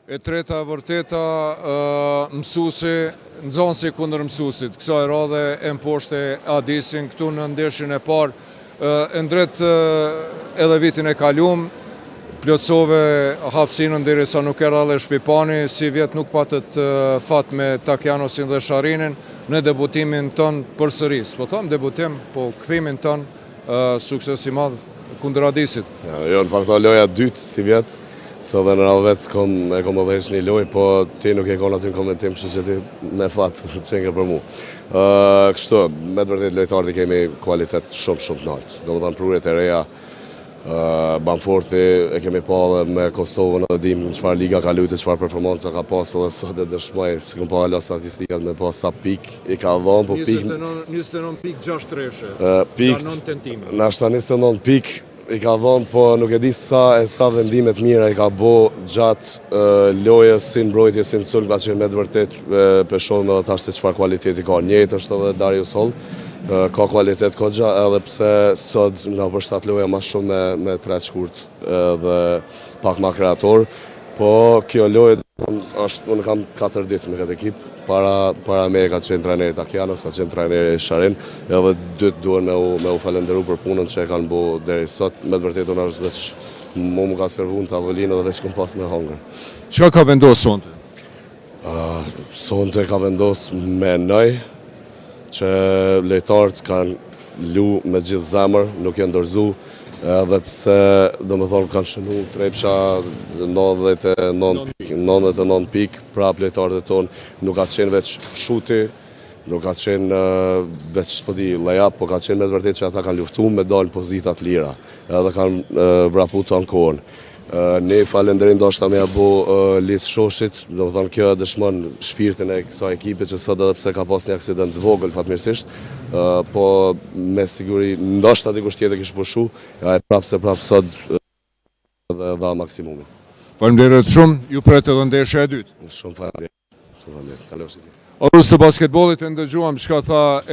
E treta vërteta, mësuesi, nxënësi kundër mësuesit. Kësaj radhe e mposhte Adisin këtu në ndeshjen e parë. E ndret edhe vitin e kaluar, plotësove hapësinën derisa nuk e rrallë Shpipani, si vjet nuk patët fat me Takjanosin dhe Sharinin në debutimin ton përsëri. Po them debutim, po kthimin ton sukses i madh kundër Adisit. Jo, në fakt loja dytë si vjet. So dhe në radhëvet e kom odhesh një loj, po ti nuk e kon aty në komentim, kështu që ti me fat të qenke për mu. Kështu, me të vërtet lojtarët i kemi kualitet shumë të lartë. Do më thënë prurjet e reja, Banforthi e kemi pa dhe me Kosovën dhe dim në qëfar liga ka lujtë, qëfar performanca ka pas dhe sot e dëshmoj, se këm pa hala statistikat me pa sa pik i ka dhonë, po pik... 29 pik 6 treshe, pik, ka 9 tentime. Nashta 29 pik, i ka dhonë, po nuk e di sa vendimet mira i ka bo gjatë lojës, si në mbrojtje, si në sulm, ka që me të vërtet peshohëm edhe tash se qëfar kualiteti ka. Njëjtë është edhe Darius Hall, ka kualitet kogja, edhe pse sot në përshtat loja ma shumë me tret shkurt dhe pak ma kreator, po kjo lojë është, unë kam 4 ditë me këtë ekip, para me ka qenë trajneri Takjanos, ka qenë trajneri Sharin, edhe dytë duen me u falenderu për punën që e kanë bo deri sot, me të vërtetë unë është veç mu ka servu në tavolinë dhe veç këm pas me hongër. Çka ka vendosë sonte? Sonte ka vendosë me nëj, që lejtarët kanë lu me gjithë zemër, nuk janë dorëzu, edhe pse do më thonë kanë shënu trepsha 99 pik, prap lejtarët e tonë nuk ka qenë veç shuti, nuk ka qenë veç spodi lejap, po ka qenë me të vërtet që ata kanë luftu me dalë pozitat lira, edhe kanë vrapu të ankohen. Ne falenderim do është ta me abo Lisë Shoshit, do më thonë kjo dëshmon shpirtin e kësa ekipe që sot edhe pse ka pas një aksident vogël fatmirësisht, po me siguri ndoshta dikush tjetër kishë pushu, ja e prapë sot dhe dha maksimumin. Faleminderit shumë, ju pret edhe ndeshja e dytë. Shumë faleminderit, kaloshit. Orës të basketbollit e ndëgjuam çka tha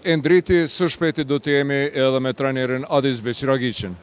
Endriti, së shpejti do të jemi edhe me trajnerin Adis Beqiragiqin.